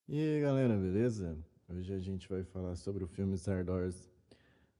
E aí galera, beleza? Hoje a gente vai falar sobre o filme Star Wars,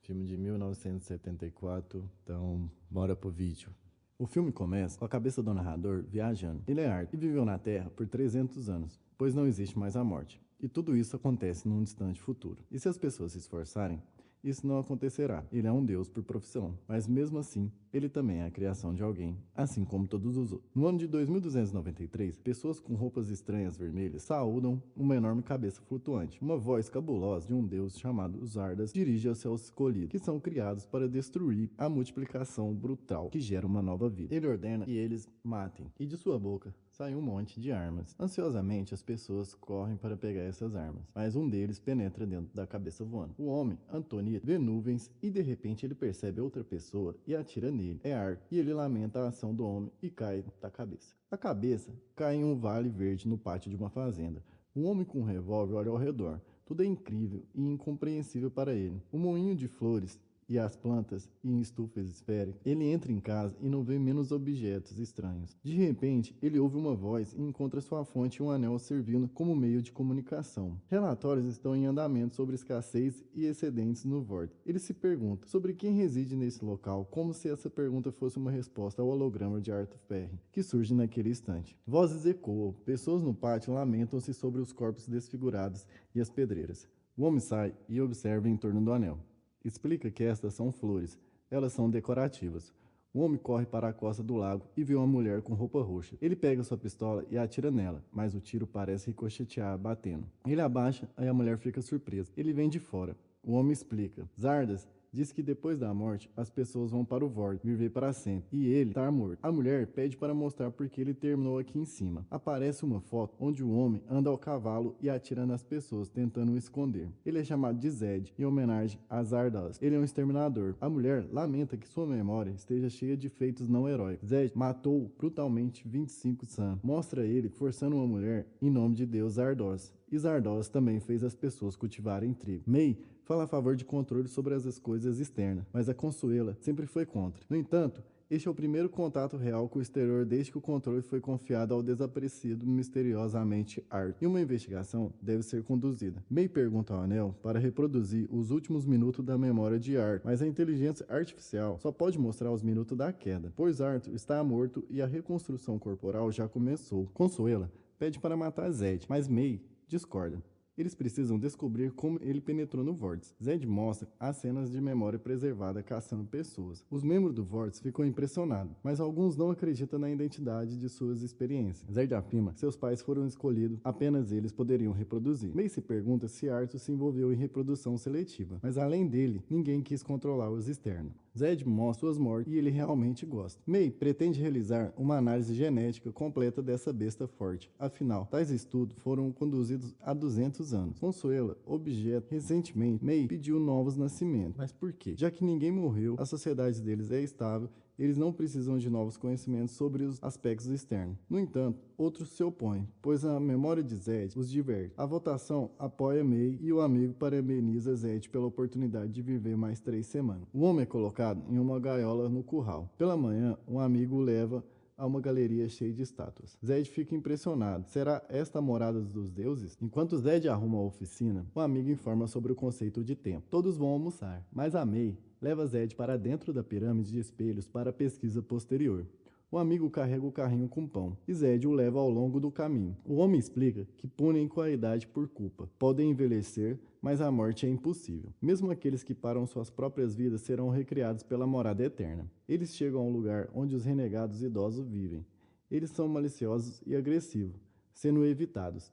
filme de 1974, então bora pro vídeo. O filme começa com a cabeça do narrador viajando. Ele é Arthur e viveu na Terra por 300 anos, pois não existe mais a morte. E tudo isso acontece num distante futuro. E se as pessoas se esforçarem, isso não acontecerá. Ele é um deus por profissão, mas mesmo assim, ele também é a criação de alguém, assim como todos os outros. No ano de 2293, pessoas com roupas estranhas vermelhas saúdam uma enorme cabeça flutuante. Uma voz cabulosa de um deus chamado Zardas dirige aos seus escolhidos, que são criados para destruir a multiplicação brutal que gera uma nova vida. Ele ordena que eles matem, e de sua boca sai um monte de armas. Ansiosamente, as pessoas correm para pegar essas armas, mas um deles penetra dentro da cabeça voando. O homem, Antonito, vê nuvens e de repente ele percebe outra pessoa e atira nele. É Arthur, e ele lamenta a ação do homem e cai da cabeça. A cabeça cai em um vale verde no pátio de uma fazenda. Um homem com um revólver olha ao redor. Tudo é incrível e incompreensível para ele. Um moinho de flores e as plantas em estufas esféricas. Ele entra em casa e não vê menos objetos estranhos. De repente, ele ouve uma voz e encontra sua fonte e um anel servindo como meio de comunicação. Relatórios estão em andamento sobre escassez e excedentes no vórtice. Ele se pergunta sobre quem reside nesse local, como se essa pergunta fosse uma resposta ao holograma de Arthur Perry, que surge naquele instante. Vozes ecoam, pessoas no pátio lamentam-se sobre os corpos desfigurados e as pedreiras. O homem sai e observa em torno do anel. Explica que estas são flores, elas são decorativas. O homem corre para a costa do lago e vê uma mulher com roupa roxa. Ele pega sua pistola e atira nela, mas o tiro parece ricochetear, batendo. Ele abaixa e a mulher fica surpresa. Ele vem de fora. O homem explica. Zardas diz que depois da morte, as pessoas vão para o vórtice, viver para sempre, e ele está morto. A mulher pede para mostrar porque ele terminou aqui em cima. Aparece uma foto onde o homem anda ao cavalo e atira nas pessoas, tentando o esconder. Ele é chamado de Zed, em homenagem a Zardoz. Ele é um exterminador. A mulher lamenta que sua memória esteja cheia de feitos não heróicos. Zed matou brutalmente 25 Sun. Mostra ele forçando uma mulher em nome de Deus Zardoz. E Zardoz também fez as pessoas cultivarem trigo. May fala a favor de controle sobre as coisas externas, mas a Consuela sempre foi contra. No entanto, este é o primeiro contato real com o exterior desde que o controle foi confiado ao desaparecido misteriosamente Arthur. E uma investigação deve ser conduzida. May pergunta ao Anel para reproduzir os últimos minutos da memória de Arthur, mas a inteligência artificial só pode mostrar os minutos da queda, pois Arthur está morto e a reconstrução corporal já começou. Consuela pede para matar Zed, mas May discorda. Eles precisam descobrir como ele penetrou no vórtice. Zed mostra as cenas de memória preservada caçando pessoas. Os membros do vórtice ficam impressionados, mas alguns não acreditam na identidade de suas experiências. Zed afirma que seus pais foram escolhidos, apenas eles poderiam reproduzir. May se pergunta se Arthur se envolveu em reprodução seletiva, mas além dele, ninguém quis controlar os externos. Zed mostra suas mortes e ele realmente gosta. May pretende realizar uma análise genética completa dessa besta forte. Afinal, tais estudos foram conduzidos há 200 anos. Consuela, objeto, recentemente, May pediu novos nascimentos. Mas por quê? Já que ninguém morreu, a sociedade deles é estável, eles não precisam de novos conhecimentos sobre os aspectos externos. No entanto, outros se opõem, pois a memória de Zed os diverte. A votação apoia May e o amigo parabeniza Zed pela oportunidade de viver mais 3 semanas. O homem é colocado em uma gaiola no curral. Pela manhã, um amigo o leva a uma galeria cheia de estátuas. Zed fica impressionado. Será esta a morada dos deuses? Enquanto Zed arruma a oficina, um amigo informa sobre o conceito de tempo. Todos vão almoçar, mas a May leva Zed para dentro da pirâmide de espelhos para a pesquisa posterior. O amigo carrega o carrinho com pão e Zed o leva ao longo do caminho. O homem explica que punem com a idade por culpa. Podem envelhecer, mas a morte é impossível. Mesmo aqueles que param suas próprias vidas serão recriados pela morada eterna. Eles chegam a um lugar onde os renegados idosos vivem. Eles são maliciosos e agressivos, sendo evitados.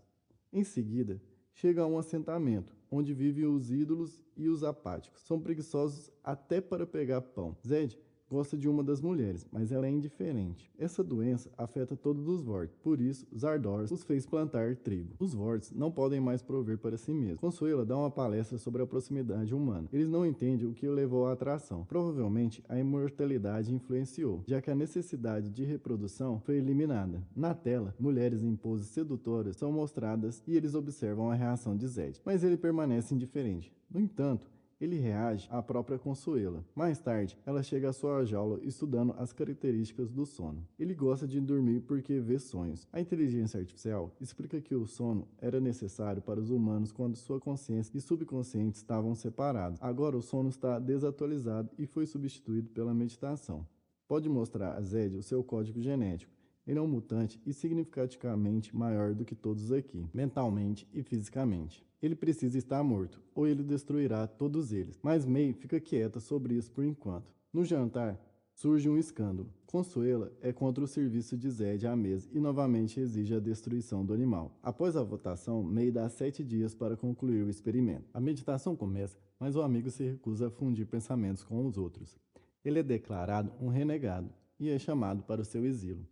Em seguida, chega a um assentamento, onde vivem os ídolos e os apáticos. São preguiçosos até para pegar pão. Zed gosta de uma das mulheres, mas ela é indiferente. Essa doença afeta todos os Vorts, por isso Zardoz os fez plantar trigo. Os Vorts não podem mais prover para si mesmos. Consuela dá uma palestra sobre a proximidade humana. Eles não entendem o que o levou à atração. Provavelmente a imortalidade influenciou, já que a necessidade de reprodução foi eliminada. Na tela, mulheres em poses sedutoras são mostradas e eles observam a reação de Zed, mas ele permanece indiferente. No entanto, Ele reage à própria Consuela. Mais tarde, ela chega à sua jaula estudando as características do sono. Ele gosta de dormir porque vê sonhos. A inteligência artificial explica que o sono era necessário para os humanos quando sua consciência e subconsciente estavam separados. Agora o sono está desatualizado e foi substituído pela meditação. Pode mostrar a Zed o seu código genético. Ele é um mutante e significativamente maior do que todos aqui, mentalmente e fisicamente. Ele precisa estar morto, ou ele destruirá todos eles. Mas May fica quieta sobre isso por enquanto. No jantar, surge um escândalo. Consuela é contra o serviço de Zed à mesa e novamente exige a destruição do animal. Após a votação, May dá 7 dias para concluir o experimento. A meditação começa, mas o amigo se recusa a fundir pensamentos com os outros. Ele é declarado um renegado e é chamado para o seu exílio.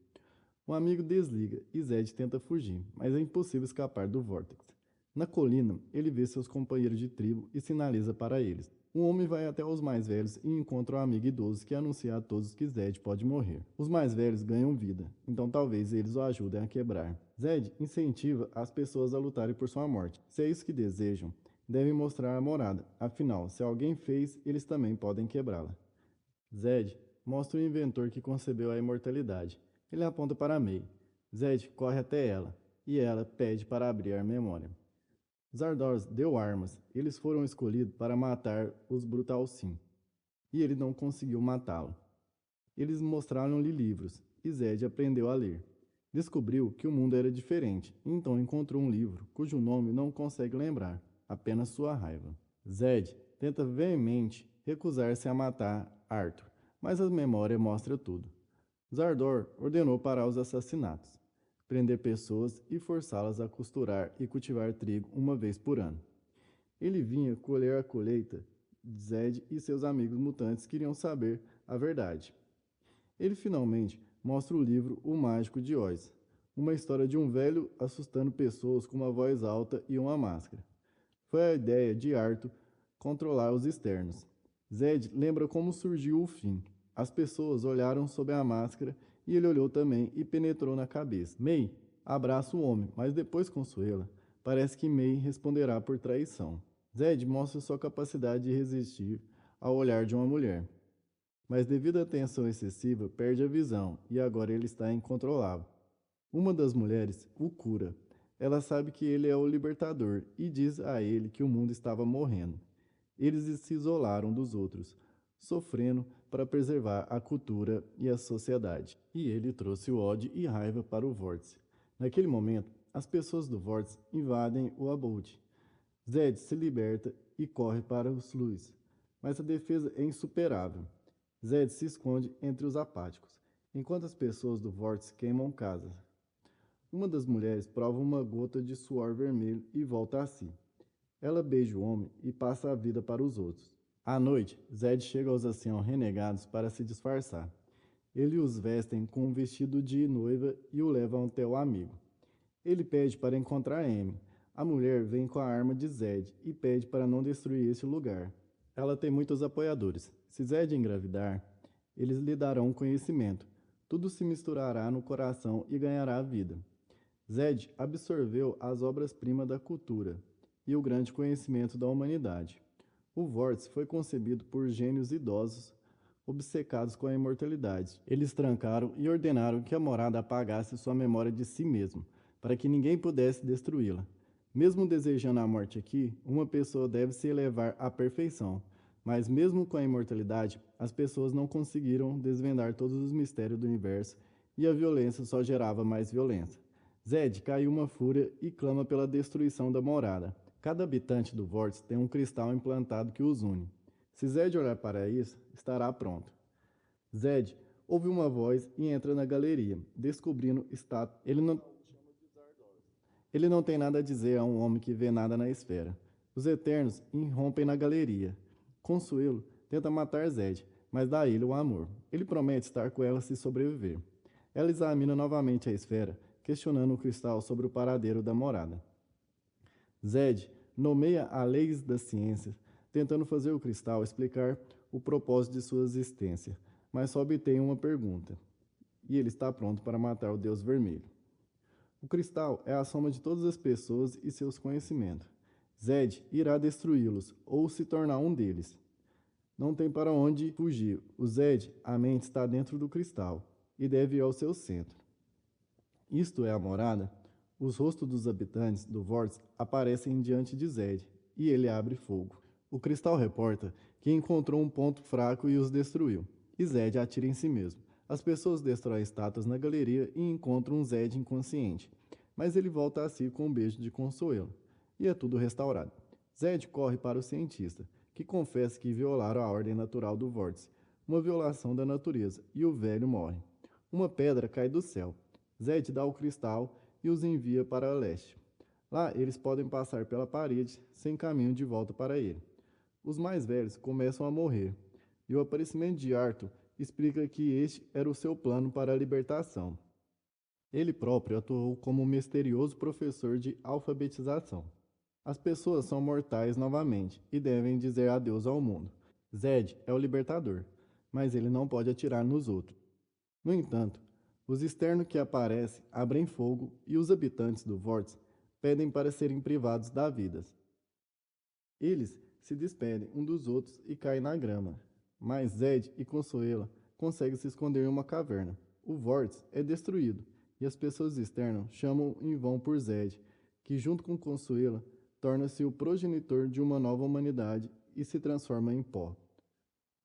O amigo desliga e Zed tenta fugir, mas é impossível escapar do vórtice. Na colina, ele vê seus companheiros de tribo e sinaliza para eles. Um homem vai até os mais velhos e encontra um amigo idoso que anuncia a todos que Zed pode morrer. Os mais velhos ganham vida, então talvez eles o ajudem a quebrar. Zed incentiva as pessoas a lutarem por sua morte. Se é isso que desejam, devem mostrar a morada. Afinal, se alguém fez, eles também podem quebrá-la. Zed mostra o inventor que concebeu a imortalidade. Ele aponta para May. Zed corre até ela, e ela pede para abrir a memória. Zardoz deu armas. Eles foram escolhidos para matar os Brutalsim, e ele não conseguiu matá-lo. Eles mostraram-lhe livros, e Zed aprendeu a ler. Descobriu que o mundo era diferente, então encontrou um livro, cujo nome não consegue lembrar, apenas sua raiva. Zed tenta veemente recusar-se a matar Arthur, mas a memória mostra tudo. Zardor ordenou parar os assassinatos, prender pessoas e forçá-las a costurar e cultivar trigo uma vez por ano. Ele vinha colher a colheita. Zed e seus amigos mutantes queriam saber a verdade. Ele finalmente mostra o livro O Mágico de Oz, uma história de um velho assustando pessoas com uma voz alta e uma máscara. Foi a ideia de Arthur controlar os externos. Zed lembra como surgiu o fim. As pessoas olharam sob a máscara e ele olhou também e penetrou na cabeça. May abraça o homem, mas depois Consuela. Parece que May responderá por traição. Zed mostra sua capacidade de resistir ao olhar de uma mulher. Mas devido à tensão excessiva, perde a visão e agora ele está incontrolável. Uma das mulheres o cura. Ela sabe que ele é o libertador e diz a ele que o mundo estava morrendo. Eles se isolaram dos outros, sofrendo para preservar a cultura e a sociedade. E ele trouxe o ódio e raiva para o vórtice. Naquele momento, as pessoas do vórtice invadem o Abode. Zed se liberta e corre para os Luz, mas a defesa é insuperável. Zed se esconde entre os apáticos, enquanto as pessoas do vórtice queimam casas. Uma das mulheres prova uma gota de suor vermelho e volta a si. Ela beija o homem e passa a vida para os outros. À noite, Zed chega aos anciãos renegados para se disfarçar. Ele os vestem com um vestido de noiva e o levam até o amigo. Ele pede para encontrar Amy. A mulher vem com a arma de Zed e pede para não destruir esse lugar. Ela tem muitos apoiadores. Se Zed engravidar, eles lhe darão conhecimento. Tudo se misturará no coração e ganhará vida. Zed absorveu as obras-primas da cultura e o grande conhecimento da humanidade. O vórtice foi concebido por gênios idosos obcecados com a imortalidade. Eles trancaram e ordenaram que a morada apagasse sua memória de si mesmo, para que ninguém pudesse destruí-la. Mesmo desejando a morte aqui, uma pessoa deve se elevar à perfeição. Mas mesmo com a imortalidade, as pessoas não conseguiram desvendar todos os mistérios do universo e a violência só gerava mais violência. Zed cai uma fúria e clama pela destruição da morada. Cada habitante do vórtice tem um cristal implantado que os une. Se Zed olhar para isso, estará pronto. Zed ouve uma voz e entra na galeria, descobrindo estátua. Ele não tem nada a dizer a um homem que vê nada na esfera. Os Eternos irrompem na galeria. Consuelo tenta matar Zed, mas dá a ele o amor. Ele promete estar com ela se sobreviver. Ela examina novamente a esfera, questionando o cristal sobre o paradeiro da morada. Zed nomeia a leis da ciência, tentando fazer o cristal explicar o propósito de sua existência, mas só obtém uma pergunta. E ele está pronto para matar o Deus Vermelho. O cristal é a soma de todas as pessoas e seus conhecimentos. Zed irá destruí-los ou se tornar um deles. Não tem para onde fugir. O Zed, a mente está dentro do cristal e deve ir ao seu centro. Isto é a morada. Os rostos dos habitantes do vórtice aparecem diante de Zed e ele abre fogo. O cristal reporta que encontrou um ponto fraco e os destruiu. E Zed atira em si mesmo. As pessoas destroem estátuas na galeria e encontram um Zed inconsciente, mas ele volta a si com um beijo de Consuelo. E é tudo restaurado. Zed corre para o cientista, que confessa que violaram a ordem natural do vórtice, uma violação da natureza, e o velho morre. Uma pedra cai do céu. Zed dá o cristal e os envia para leste. Lá eles podem passar pela parede sem caminho de volta para ele. Os mais velhos começam a morrer, e o aparecimento de Arthur explica que este era o seu plano para a libertação. Ele próprio atuou como um misterioso professor de alfabetização. As pessoas são mortais novamente e devem dizer adeus ao mundo. Zed é o libertador, mas ele não pode atirar nos outros. No entanto, os externos que aparecem abrem fogo e os habitantes do vórtice pedem para serem privados da vida. Eles se despedem um dos outros e caem na grama, mas Zed e Consuela conseguem se esconder em uma caverna. O vórtice é destruído e as pessoas externas chamam em vão por Zed, que junto com Consuela torna-se o progenitor de uma nova humanidade e se transforma em pó.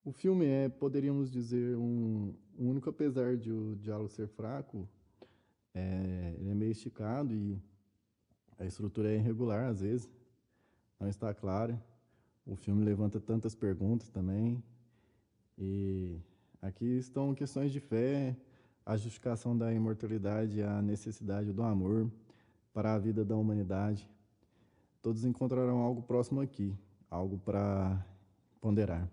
O filme é, poderíamos dizer, um único, apesar de o diálogo ser fraco, ele é meio esticado e a estrutura é irregular às vezes, não está clara. O filme levanta tantas perguntas também. E aqui estão questões de fé, a justificação da imortalidade, a necessidade do amor para a vida da humanidade. Todos encontrarão algo próximo aqui, algo para ponderar.